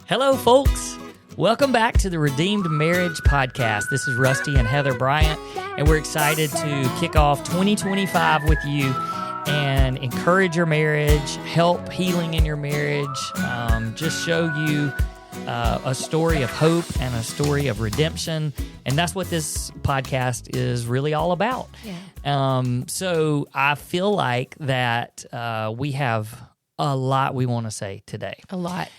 Hello, folks. Welcome back to the Redeemed Marriage Podcast. This is Rusty and Heather Bryant, and we're excited to kick off 2025 with you and encourage your marriage, help healing in your marriage, just show you a story of hope and a story of redemption. And that's what this podcast is really all about. Yeah. So I feel like that we have a lot we want to say today. A lot.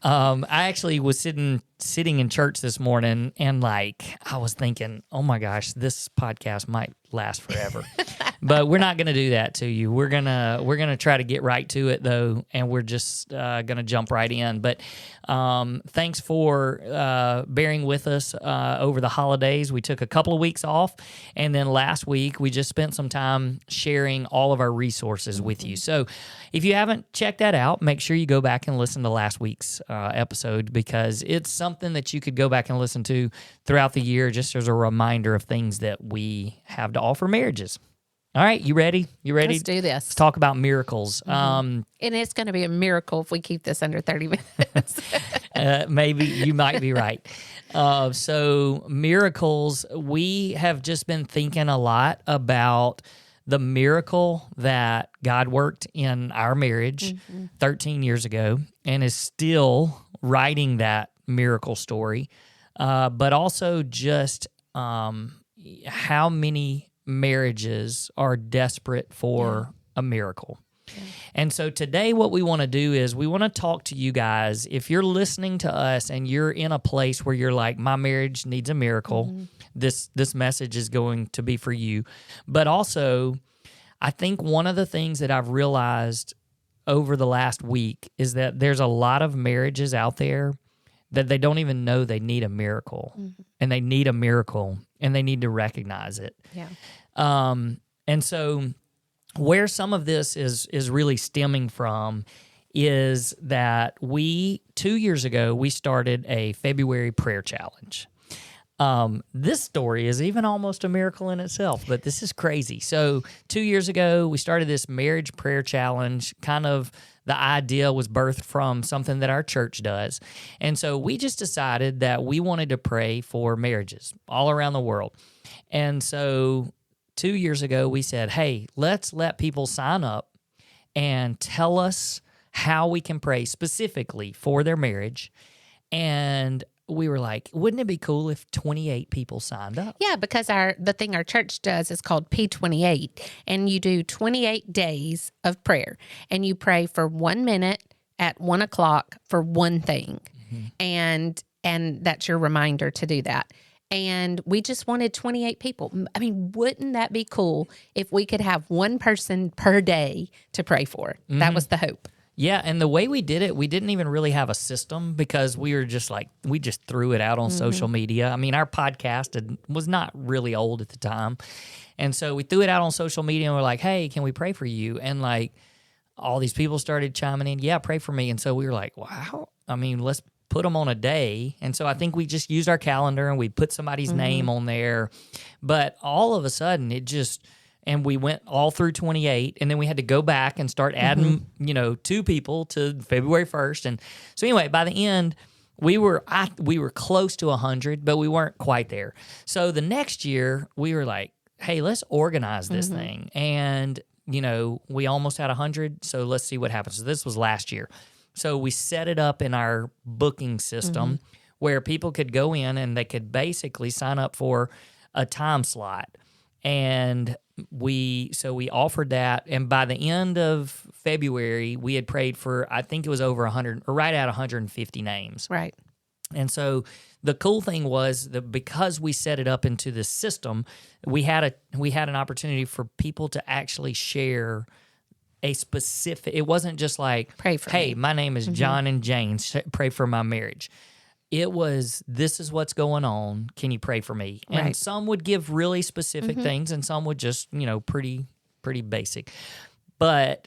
I actually was sitting in church this morning, and I was thinking, oh my gosh, this podcast might last forever. But we're not going to do that to you. We're gonna try to get right to it though, and we're just gonna jump right in. But thanks for bearing with us over the holidays. We took a couple of weeks off, and then last week we just spent some time sharing all of our resources with you. So if you haven't checked that out, make sure you go back and listen to last week's episode, because it's something that you could go back and listen to throughout the year, just as a reminder of things that we have to offer marriages. All right, you ready? Let's do this. Let's talk about miracles. And it's going to be a miracle if we keep this under 30 minutes. Maybe you might be right. So miracles, we have just been thinking a lot about the miracle that God worked in our marriage 13 years ago and is still writing that miracle story, but also just how many marriages are desperate for a miracle. Yeah. And so today what we want to do is we want to talk to you guys. If you're listening to us and you're in a place where you're like, my marriage needs a miracle, this message is going to be for you. But also, I think one of the things that I've realized over the last week is that there's a lot of marriages out there that they don't even know they need a miracle. And they need a miracle, and they need to recognize it. Yeah. And so where some of this is really stemming from is that 2 years ago, we started a February prayer challenge. This story is even almost a miracle in itself, but this is crazy. So 2 years ago, we started this marriage prayer challenge. Kind of the idea was birthed from something that our church does. And so we just decided that we wanted to pray for marriages all around the world. And so 2 years ago, we said, hey, let's let people sign up and tell us how we can pray specifically for their marriage. And we were like, wouldn't it be cool if 28 people signed up? Yeah, because the thing our church does is called P28, and you do 28 days of prayer, and you pray for 1 minute at 1 o'clock for one thing, and that's your reminder to do that. And we just wanted 28 people. I mean, wouldn't that be cool if we could have one person per day to pray for? That was the hope. Yeah, and the way we did it, we didn't even really have a system, because we were just we just threw it out on social media. I mean, our podcast was not really old at the time. And so we threw it out on social media, and we're like, hey, can we pray for you? And all these people started chiming in, yeah, pray for me. And so we were like, wow, I mean, let's put them on a day. And so I think we just used our calendar and we put somebody's name on there. But all of a sudden, and we went all through 28, and then we had to go back and start adding, 2 people to February 1st. And so anyway, by the end, we were close to 100, but we weren't quite there. So the next year, we were like, hey, let's organize this thing. And, we almost had 100, so let's see what happens. So this was last year. So we set it up in our booking system where people could go in and they could basically sign up for a time slot. And we offered that, and by the end of February, we had prayed for, I think it was over 100, or right at 150 names. Right. And so the cool thing was that because we set it up into this system, we had an opportunity for people to actually share a specific. It wasn't just like, pray for hey, me. My name is John and Jane. Pray for my marriage. It was, this is what's going on. Can you pray for me? And right. Some would give really specific things, and some would just, pretty basic. But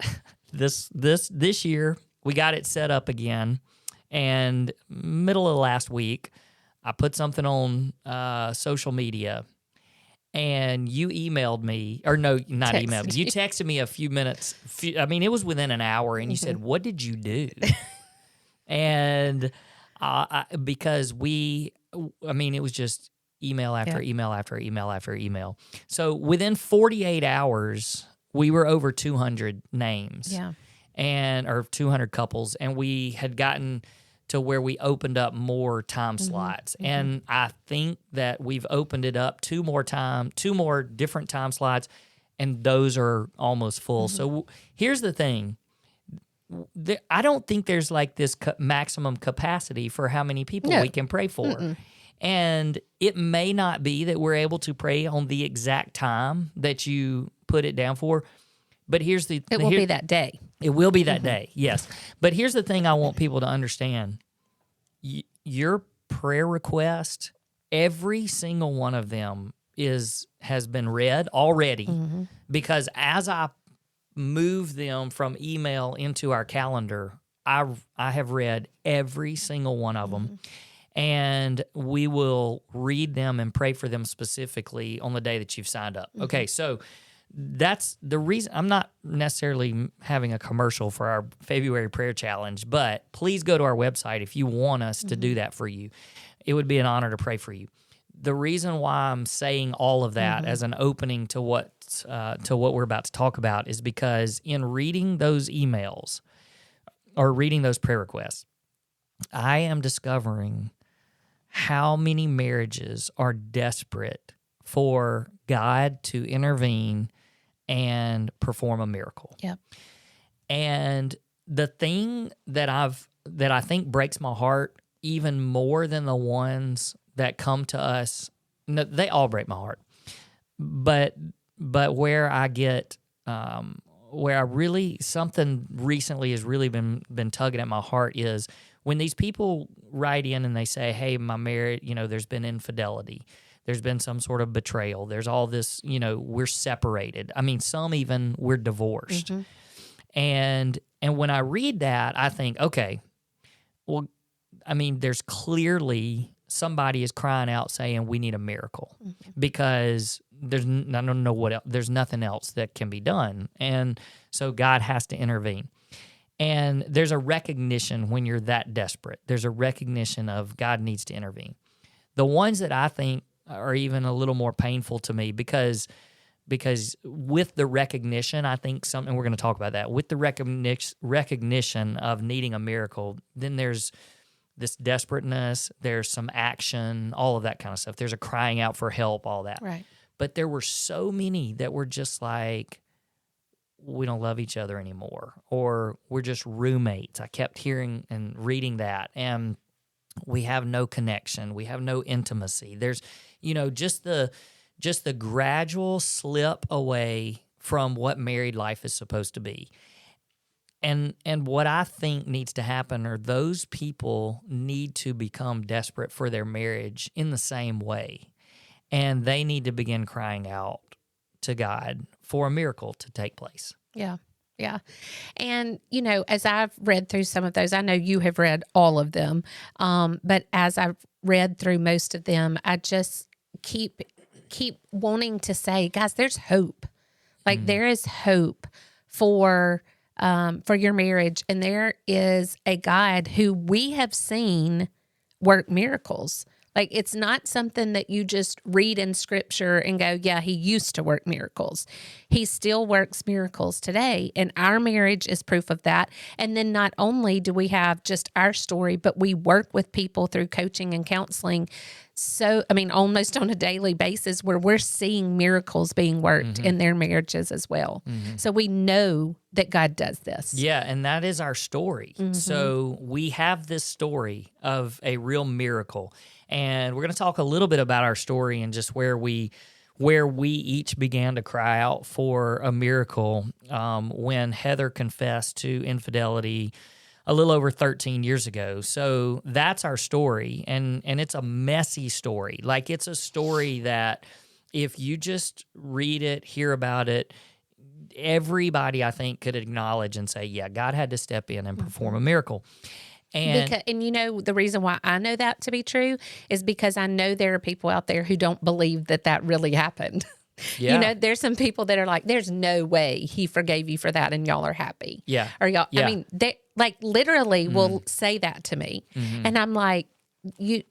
this year, we got it set up again. And middle of last week, I put something on social media, and you emailed me, or no, not emailed me. You texted me a few minutes. It was within an hour, and you said, "What did you do?" And Because it was just email after email after email after email. So within 48 hours, we were over 200 names. Yeah. Or 200 couples, and we had gotten to where we opened up more time slots. And I think that we've opened it up two more different time slots, and those are almost full. So here's the thing. I don't think there's like this maximum capacity for how many people we can pray for. And it may not be that we're able to pray on the exact time that you put it down for, but it will be that day. It will be that day, yes. But here's the thing I want people to understand. Your prayer request, every single one of them has been read already, because as I move them from email into our calendar, I have read every single one of them. And we will read them and pray for them specifically on the day that you've signed up. Okay, so that's the reason. I'm not necessarily having a commercial for our February prayer challenge, but please go to our website if you want us to do that for you. It would be an honor to pray for you. The reason why I'm saying all of that as an opening to what we're about to talk about is because in reading those emails or reading those prayer requests, I am discovering how many marriages are desperate for God to intervene and perform a miracle. Yeah. And the thing that I think breaks my heart even more than the ones that come to us, no, they all break my heart. But where I get where I really something recently has really been tugging at my heart is when these people write in and they say, "Hey, my marriage, there's been infidelity. There's been some sort of betrayal. There's all this, we're separated. I mean, some even we're divorced." And when I read that, I think, okay, well, there's clearly somebody is crying out saying we need a miracle because I don't know what else, there's nothing else that can be done. And so God has to intervene. And there's a recognition when you're that desperate. There's a recognition of God needs to intervene. The ones that I think are even a little more painful to me because with the recognition, I think and we're going to talk about that, with the recognition of needing a miracle, then there's this desperateness, there's some action, all of that kind of stuff. There's a crying out for help, all that. Right. But there were so many that were just like, we don't love each other anymore, or we're just roommates. I kept hearing and reading that, and we have no connection. We have no intimacy. There's, just the gradual slip away from what married life is supposed to be. And what I think needs to happen are those people need to become desperate for their marriage in the same way. And they need to begin crying out to God for a miracle to take place. Yeah. Yeah. And, as I've read through some of those, I know you have read all of them. But as I've read through most of them, I just keep wanting to say, guys, there's hope. Like there is hope for your marriage. And there is a God who we have seen work miracles. Like it's not something that you just read in scripture and go, yeah, he used to work miracles. He still works miracles today. And our marriage is proof of that. And then not only do we have just our story, but we work with people through coaching and counseling. So, almost on a daily basis where we're seeing miracles being worked in their marriages as well. So we know that God does this. Yeah, and that is our story. So we have this story of a real miracle. And we're going to talk a little bit about our story and just where we each began to cry out for a miracle when Heather confessed to infidelity a little over 13 years ago. So that's our story, and it's a messy story. Like it's a story that if you just read it, hear about it, everybody I think could acknowledge and say, yeah, God had to step in and perform a miracle. And the reason why I know that to be true is because I know there are people out there who don't believe that really happened. Yeah. You know, there's some people that are like, there's no way he forgave you for that and y'all are happy. Yeah. Or y'all, Yeah. I mean, they like literally will say that to me. And I'm like,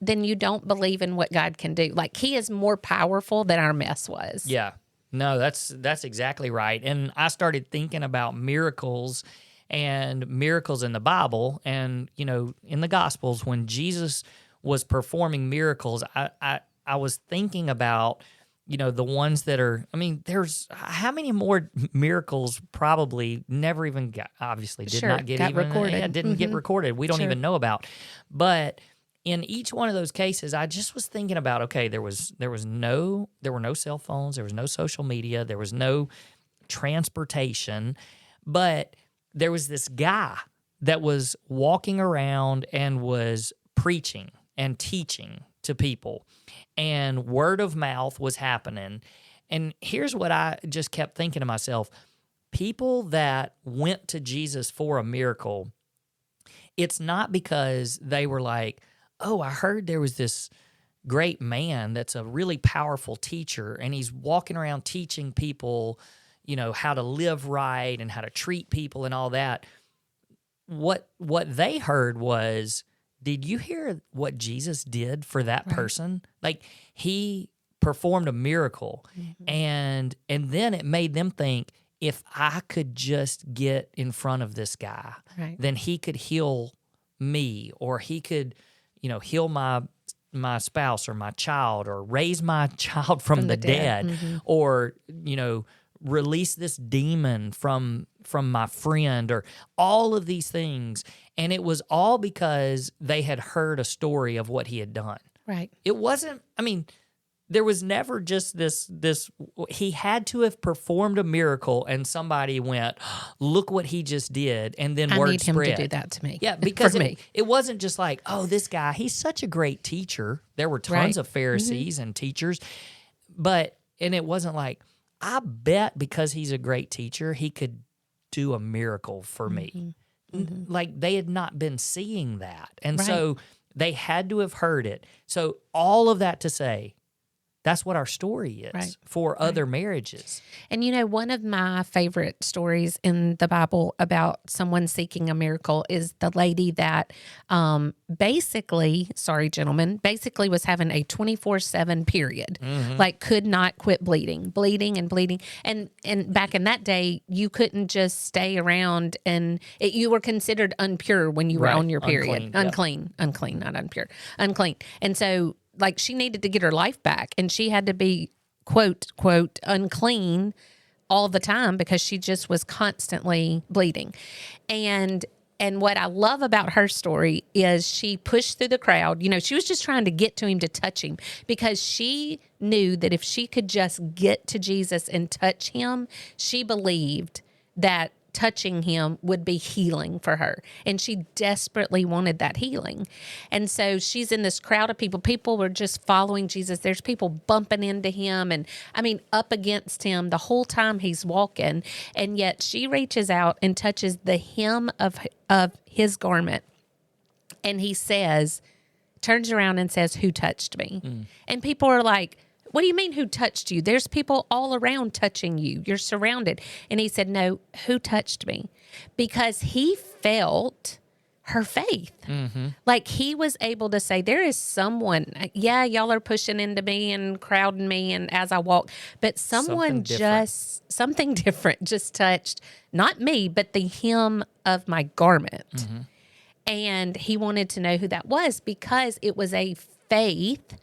then you don't believe in what God can do. Like, he is more powerful than our mess was. Yeah. No, that's exactly right. And I started thinking about miracles and miracles in the Bible and, you know, in the Gospels when Jesus was performing miracles, I was thinking about, you know, the ones that are, I mean, there's how many more miracles probably never even got, obviously did not get got even recorded. Yeah, didn't get recorded. We don't even know about. But in each one of those cases, I just was thinking about, okay, there were no cell phones, there was no social media, there was no transportation, but there was this guy that was walking around and was preaching and teaching to people, and word of mouth was happening. And here's what I just kept thinking to myself: people that went to Jesus for a miracle, it's not because they were like, oh, I heard there was this great man that's a really powerful teacher, and he's walking around teaching people, you know, how to live right and how to treat people and all that. What they heard was, did you hear what Jesus did for that person? Like, he performed a miracle, and then it made them think, if I could just get in front of this guy, then he could heal me, or he could, you know, heal my spouse or my child, or raise my child from the dead, or, you know, release this demon from my friend, or all of these things. And it was all because they had heard a story of what he had done. Right. It wasn't, I mean, there was never just this, he had to have performed a miracle and somebody went, look what he just did. And then word need him spread. to do that to me. Yeah, because it wasn't just like, oh, this guy, he's such a great teacher. There were tons of Pharisees and teachers, and it wasn't like, I bet because he's a great teacher, he could do a miracle for me. Like, they had not been seeing that. And so they had to have heard it. So all of that to say, that's what our story is for other marriages. And, you know, one of my favorite stories in the Bible about someone seeking a miracle is the lady that basically was having a 24/7 period, like could not quit bleeding. And back in that day, you couldn't just stay around and you were considered impure when you were on your period. Unclean, not impure, unclean. And so, like, she needed to get her life back, and she had to be, quote, unclean all the time because she just was constantly bleeding. And what I love about her story is she pushed through the crowd. You know, she was just trying to get to him, to touch him, because she knew that if she could just get to Jesus and touch him, she believed that touching him would be healing for her. And she desperately wanted that healing. And so she's in this crowd of people. People were just following Jesus. There's people bumping into him and, I mean, up against him the whole time he's walking. And yet she reaches out and touches the hem of his garment. And he turns around and says, "Who touched me?" And people are like, "What do you mean, who touched you? There's people all around touching you. You're surrounded." And he said, "No, who touched me?" Because he felt her faith. Like, he was able to say, there is someone, y'all are pushing into me and crowding me and as I walk, but something different just touched, not me, but the hem of my garment. And he wanted to know who that was, because it was a faith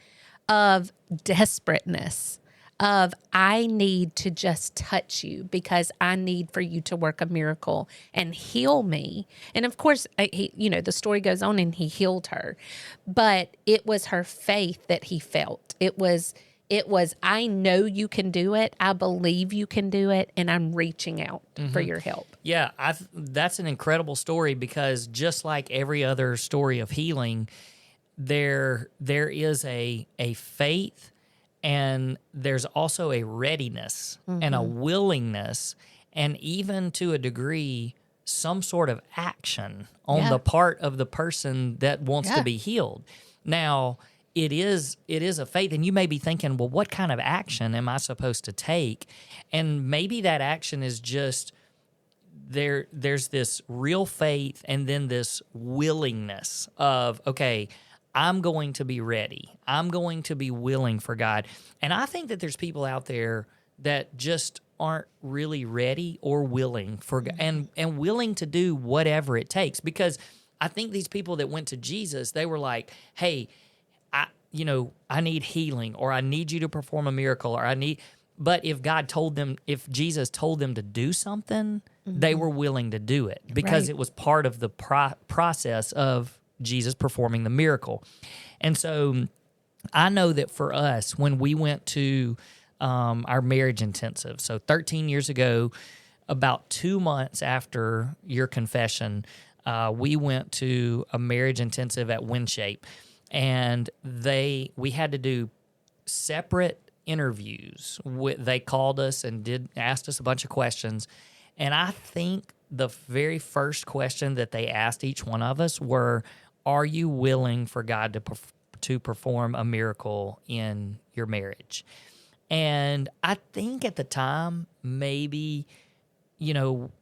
of desperateness, of I need to just touch you because I need for you to work a miracle and heal me. And of course, the story goes on and he healed her, but it was her faith that he felt. It was, I know you can do it. I believe you can do it. And I'm reaching out for your help. Yeah, that's an incredible story, because just like every other story of healing, there is a faith, and there's also a readiness and a willingness, and even to a degree, some sort of action on the part of the person that wants to be healed. Now, it is a faith. And you may be thinking, well, what kind of action am I supposed to take? And maybe that action is just there's this real faith and then this willingness of, okay, I'm going to be ready. I'm going to be willing for God. And I think that there's people out there that just aren't really ready or willing for and willing to do whatever it takes. Because I think these people that went to Jesus, they were like, hey, I need healing, or I need you to perform a miracle, or but if Jesus told them to do something, they were willing to do it because it was part of the process of Jesus performing the miracle. And so I know that for us, when we went to our marriage intensive, so 13 years ago, about 2 months after your confession, we went to a marriage intensive at WinShape, and we had to do separate interviews. They called us and asked us a bunch of questions, and I think the very first question that they asked each one of us were, are you willing for God to perform a miracle in your marriage? And I think at the time, maybe,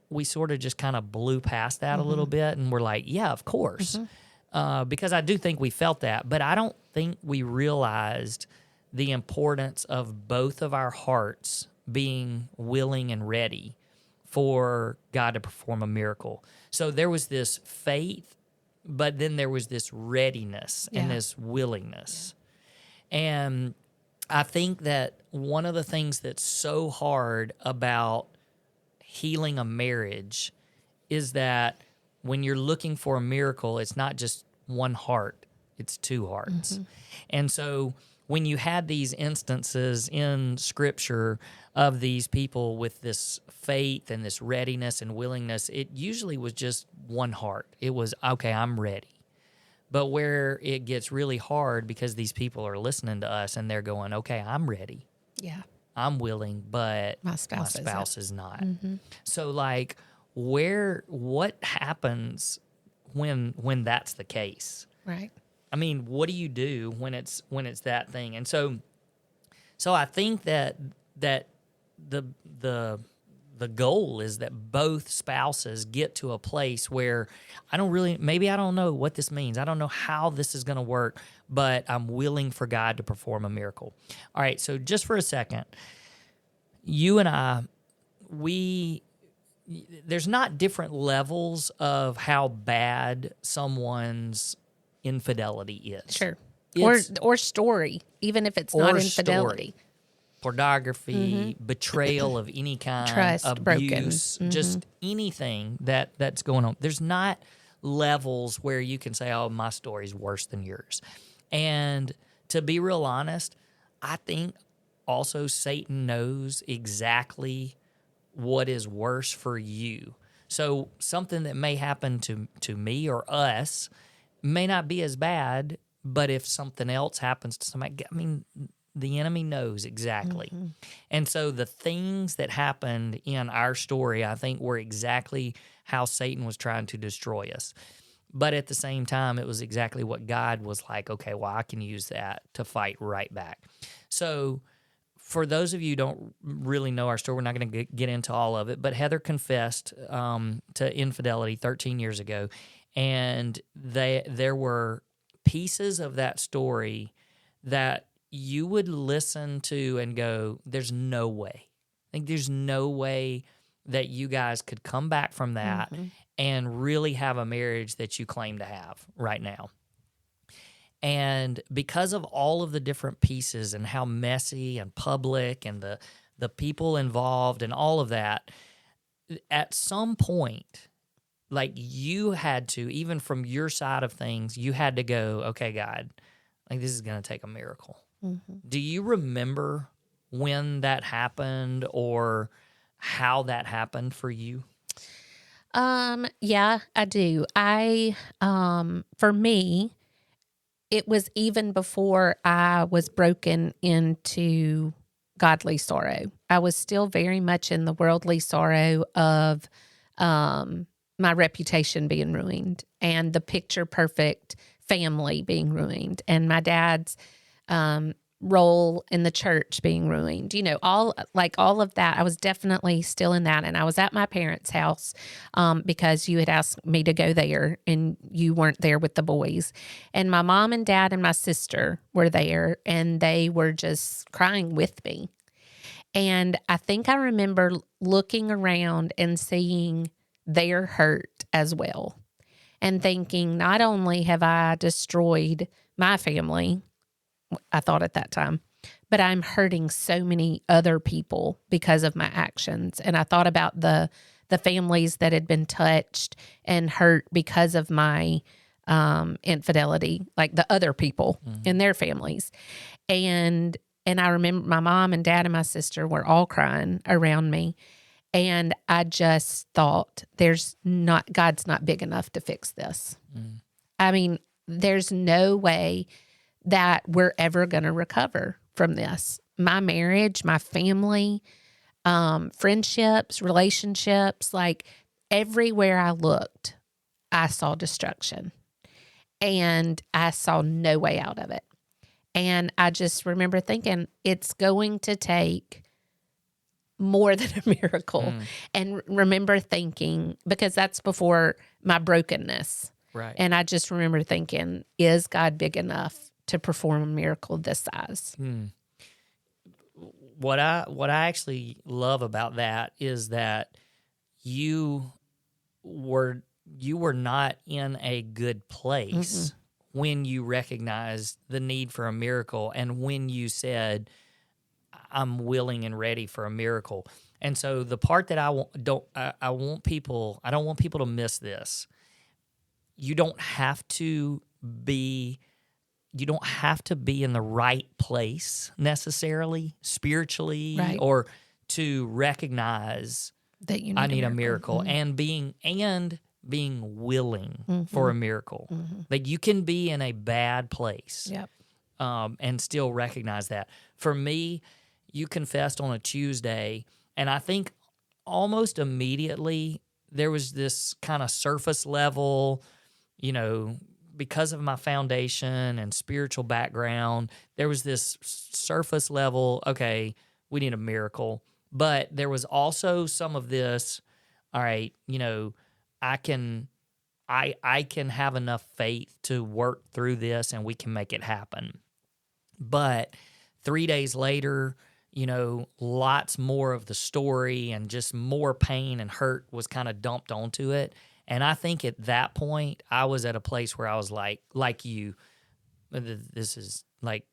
we sort of just kind of blew past that a little bit, and we're like, yeah, of course. Because I do think we felt that, but I don't think we realized the importance of both of our hearts being willing and ready for God to perform a miracle. So there was this faith, but then there was this readiness and this willingness. Yeah. And I think that one of the things that's so hard about healing a marriage is that when you're looking for a miracle, it's not just one heart, it's two hearts. And so when you had these instances in Scripture of these people with this faith and this readiness and willingness, it usually was just one heart. It was, okay, I'm ready. But where it gets really hard, because these people are listening to us and they're going, okay, I'm ready. Yeah. I'm willing, but my spouse is not. So like, what happens when that's the case? Right. I mean, what do you do when it's that thing? And so I think that the goal is that both spouses get to a place where I don't know what this means. I don't know how this is going to work, but I'm willing for God to perform a miracle. All right, so just for a second, you and I, there's not different levels of how bad someone's infidelity is. Sure. Or story, even if it's not infidelity. Story. Pornography, betrayal of any kind, trust, abuse, broken. just anything that's going on. There's not levels where you can say, oh, my story's worse than yours. And to be real honest, I think also Satan knows exactly what is worse for you. So something that may happen to me or us may not be as bad, but if something else happens to somebody, I mean, the enemy knows exactly. And so the things that happened in our story, I think, were exactly how Satan was trying to destroy us. But at the same time, it was exactly what God was like, okay, well, I can use that to fight right back. So for those of you who don't really know our story, we're not going to get into all of it, but Heather confessed to infidelity 13 years ago, and there were pieces of that story that you would listen to and go, there's no way. Like, there's no way that you guys could come back from that and really have a marriage that you claim to have right now. And because of all of the different pieces and how messy and public and the people involved and all of that, at some point, like, you had to, even from your side of things, you had to go, okay, God, like, this is going to take a miracle. Do you remember when that happened or how that happened for you? Yeah, I do. For me, it was even before I was broken into godly sorrow. I was still very much in the worldly sorrow of my reputation being ruined and the picture perfect family being ruined and my dad's role in the church being ruined. All of that. I was definitely still in that. And I was at my parents' house because you had asked me to go there and you weren't there with the boys. And my mom and dad and my sister were there and they were just crying with me. And I think I remember looking around and seeing their hurt as well and thinking, not only have I destroyed my family, I thought at that time, but I'm hurting so many other people because of my actions. And I thought about the families that had been touched and hurt because of my infidelity, like the other people in their families. And I remember my mom and dad and my sister were all crying around me. And I just thought, God's not big enough to fix this. I mean, there's no way that we're ever going to recover from this. My marriage, my family, friendships, relationships, like everywhere I looked, I saw destruction and I saw no way out of it. And I just remember thinking it's going to take more than a miracle. And remember thinking, because that's before my brokenness. Right. And I just remember thinking, is God big enough to perform a miracle this size? What I actually love about that is that you were not in a good place when you recognized the need for a miracle and when you said, I'm willing and ready for a miracle. And so the part that I don't want people to miss this. You don't have to be in the right place necessarily spiritually, Right. or to recognize That you need I need a miracle. miracle, and being willing for a miracle. Like you can be in a bad place, Yep. and still recognize that. For me, you confessed on a Tuesday, and I think almost immediately there was this kind of surface level, because of my foundation and spiritual background, there was this surface level, okay, we need a miracle. But there was also some of this, all right, I can have enough faith to work through this and we can make it happen. But 3 days later, lots more of the story and just more pain and hurt was kind of dumped onto it. And I think at that point, I was at a place where I was like you, this is like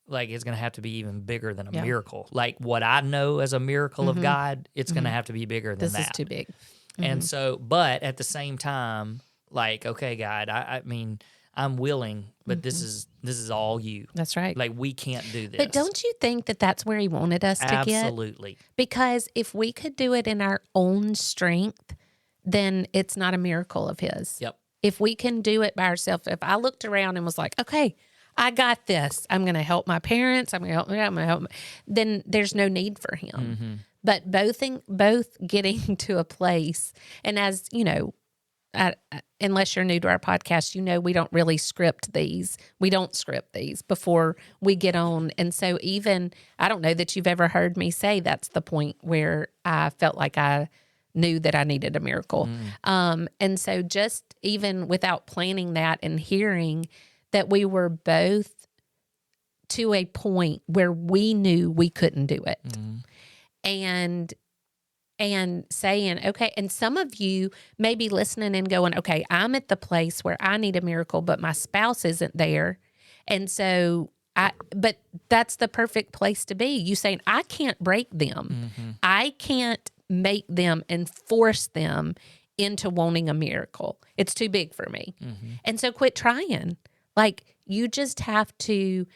it's going to have to be even bigger than a miracle. Like what I know as a miracle of God, it's going to have to be bigger than that. This is too big. And so, but at the same time, like, okay, God, I mean, I'm willing, but this is all you. That's right. Like we can't do this. But don't you think that that's where he wanted us to get? Absolutely. Because if we could do it in our own strength, then it's not a miracle of his. Yep. If we can do it by ourselves, if I looked around and was like, okay, I got this. I'm going to help my parents. I'm going to help. Then there's no need for him. But both getting to a place, and as you know, unless you're new to our podcast, we don't really script these. We don't script these before we get on. And so even, I don't know that you've ever heard me say that's the point where I felt like I knew that I needed a miracle. And so just even without planning that and hearing that we were both to a point where we knew we couldn't do it. And saying, okay, and some of you may be listening and going, okay, I'm at the place where I need a miracle, but my spouse isn't there. And so but that's the perfect place to be. You saying, I can't break them. I can't make them and force them into wanting a miracle. It's too big for me. And so quit trying. Like you just have to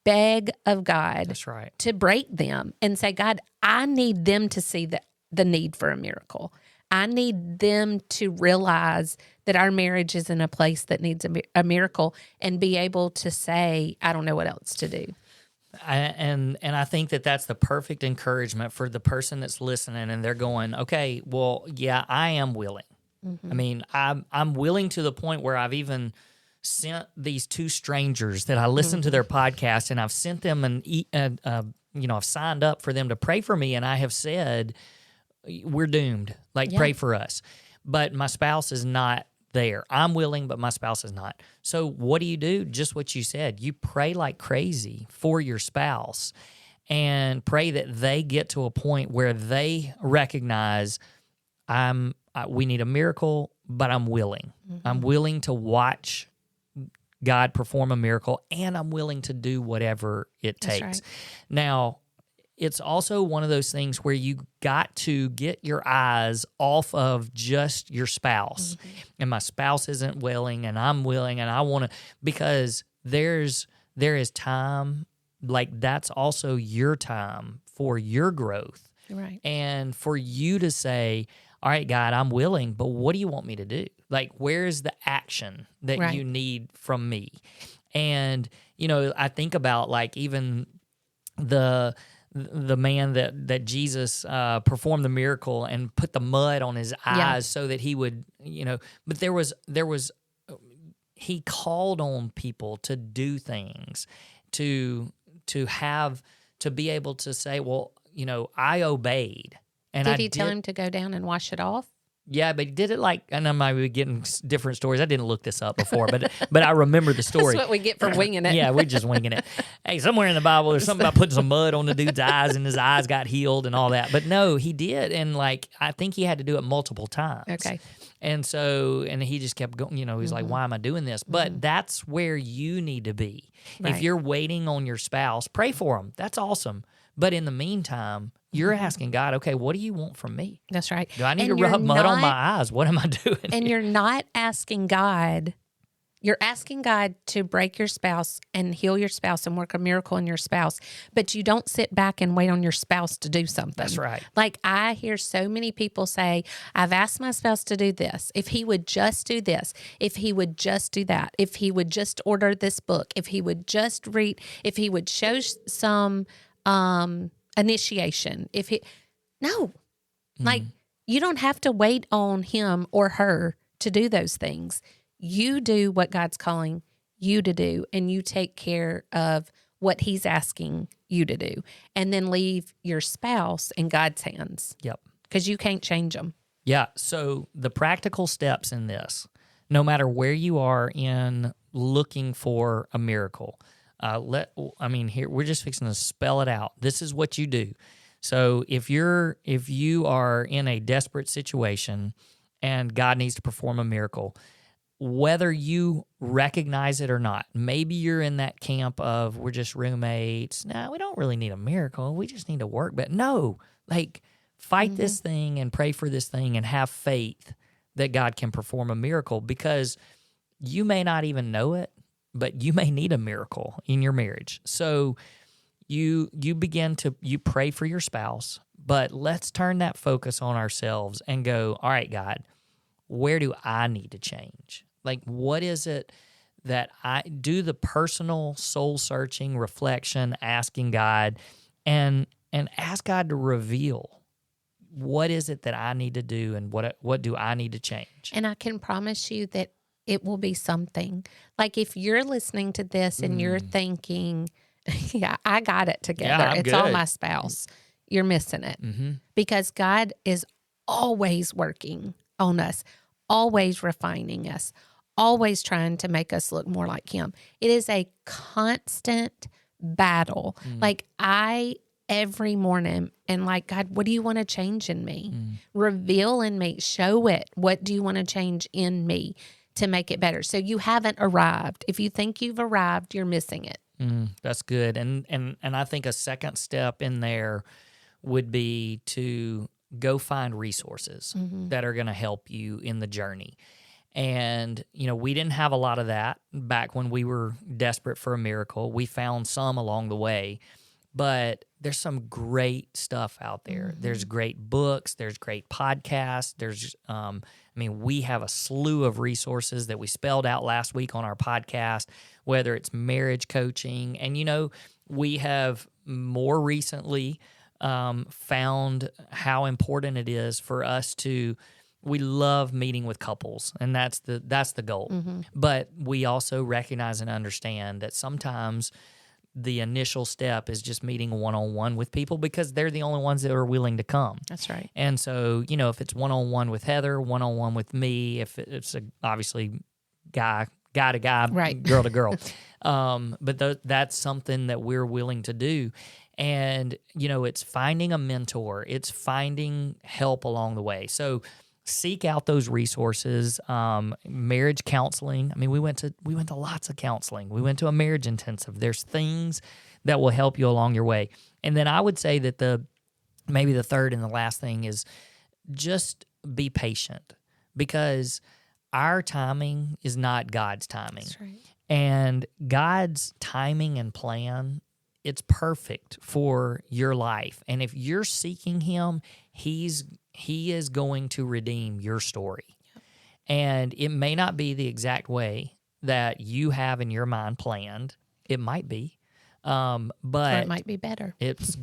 beg of God. That's right. To break them and say, God, I need them to see the need for a miracle. I need them to realize that our marriage is in a place that needs a miracle and be able to say, I don't know what else to do. And I think that that's the perfect encouragement for the person that's listening, and they're going, okay, well, yeah, I am willing. I mean, I'm willing to the point where I've even sent these two strangers that I listened to their podcast, and I've sent them I've signed up for them to pray for me, and I have said, we're doomed. Pray for us. But my spouse is not there. I'm willing, but my spouse is not. So what do? Just what you said. You pray like crazy for your spouse and pray that they get to a point where they recognize we need a miracle, but I'm willing. I'm willing to watch God perform a miracle, and I'm willing to do whatever it takes. Right. Now, it's also one of those things where you got to get your eyes off of just your spouse. And my spouse isn't willing, and I'm willing, and I want to, because there is time, that's also your time for your growth. Right. And for you to say, all right, God, I'm willing, but what do you want me to do? Where's the action that you need from me? And, I think about even the man that Jesus performed the miracle and put the mud on his eyes so that he would, but there was he called on people to do things, to be able to say, well, I obeyed. And did he tell him to go down and wash it off? Yeah, but he did it and I might be getting different stories. I didn't look this up before, but I remember the story. That's what we get for winging it. Yeah, we're just winging it. Hey, somewhere in the Bible, there's something about putting some mud on the dude's eyes and his eyes got healed and all that. But no, he did. And I think he had to do it multiple times. Okay. And he just kept going, he's like, why am I doing this? But that's where you need to be. Right. If you're waiting on your spouse, pray for them. That's awesome. But in the meantime, you're asking God, okay, what do you want from me? That's right. Do I need to rub mud on my eyes? What am I doing? And you're not asking God. You're asking God to break your spouse and heal your spouse and work a miracle in your spouse, but you don't sit back and wait on your spouse to do something. That's right. I hear so many people say, I've asked my spouse to do this. If he would just do this, if he would just do that, if he would just order this book, if he would just read, if he would show some initiation, you don't have to wait on him or her to do those things. You do what God's calling you to do, and you take care of what he's asking you to do, and then leave your spouse in God's hands. Yep. Because you can't change them. Yeah. So the practical steps in this, no matter where you are in looking for a miracle, here we're just fixing to spell it out. This is what you do. So if you are in a desperate situation and God needs to perform a miracle, whether you recognize it or not, maybe you're in that camp of we're just roommates. No, we don't really need a miracle. We just need to work. But no, fight this thing and pray for this thing and have faith that God can perform a miracle, because you may not even know it, but you may need a miracle in your marriage. So you pray for your spouse, but let's turn that focus on ourselves and go, all right, God, where do I need to change? What is it that I do? The personal soul searching reflection, asking God, and ask God to reveal what is it that I need to do, and what do I need to change? And I can promise you that it will be something. If you're listening to this and you're thinking, yeah, I got it together. Yeah, it's good. all my spouse. You're missing it. Because God is always working on us, always refining us, always trying to make us look more like him. It is a constant battle. Every morning and God, what do you want to change in me? Reveal in me, show it. What do you want to change in me to make it better? So you haven't arrived. If you think you've arrived, you're missing it. That's good. And I think a second step in there would be to go find resources that are going to help you in the journey. And, we didn't have a lot of that back when we were desperate for a miracle. We found some along the way, but there's some great stuff out there. There's great books. There's great podcasts. We have a slew of resources that we spelled out last week on our podcast, whether it's marriage coaching. And, we have more recently found how important it is for us to we love meeting with couples, and that's the goal. But we also recognize and understand that sometimes the initial step is just meeting one-on-one with people because they're the only ones that are willing to come. That's right. And so, if it's one-on-one with Heather, one-on-one with me, if it's obviously guy to guy, right, girl to girl, but that's something that we're willing to do. And, it's finding a mentor. It's finding help along the way. So seek out those resources. Marriage counseling. I mean, we went to lots of counseling. We went to a marriage intensive. There's things that will help you along your way. And then I would say that maybe the third and the last thing is just be patient, because our timing is not God's timing. That's right. And God's timing and plan, it's perfect for your life. And if you're seeking Him, He is going to redeem your story. Yep. And it may not be the exact way that you have in your mind planned. It might be. But or it might be better. It's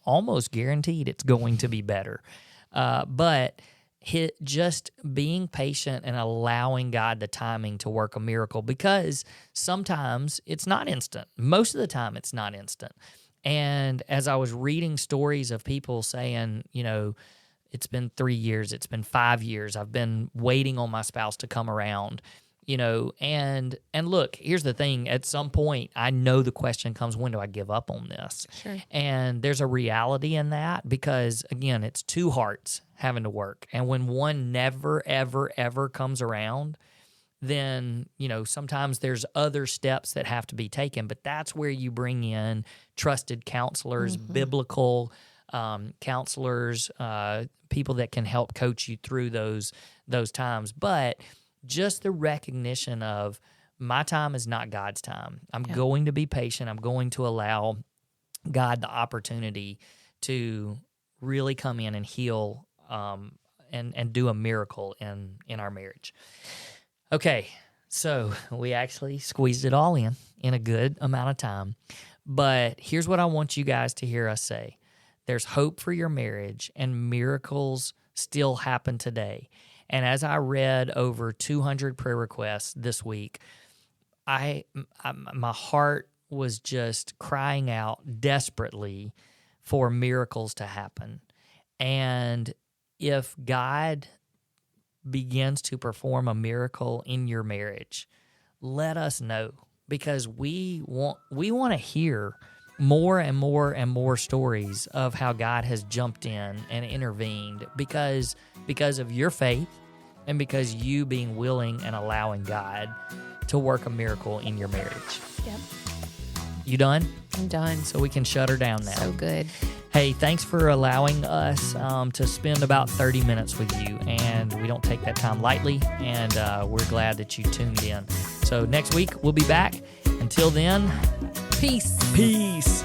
almost guaranteed it's going to be better. But just being patient and allowing God the timing to work a miracle, because sometimes it's not instant. Most of the time it's not instant. And as I was reading stories of people saying, it's been 3 years, it's been 5 years, I've been waiting on my spouse to come around, and look, here's the thing. At some point, I know the question comes, when do I give up on this? Sure. And there's a reality in that, because, again, it's two hearts having to work. And when one never, ever, ever comes around, then, sometimes there's other steps that have to be taken. But that's where you bring in trusted counselors, biblical counselors, people that can help coach you through those times. But just the recognition of, my time is not God's time. I'm going to be patient. I'm going to allow God the opportunity to really come in and heal and do a miracle in our marriage. Okay, so we actually squeezed it all in a good amount of time. But here's what I want you guys to hear us say. There's hope for your marriage, and miracles still happen today. And as I read over 200 prayer requests this week, my heart was just crying out desperately for miracles to happen. And if God begins to perform a miracle in your marriage, let us know, because we want to hear more and more and more stories of how God has jumped in and intervened because of your faith and because you being willing and allowing God to work a miracle in your marriage. Yep. You done? I'm done. So we can shut her down now. So good. Hey, thanks for allowing us to spend about 30 minutes with you, and we don't take that time lightly, and we're glad that you tuned in. So next week, we'll be back. Until then, peace. Peace.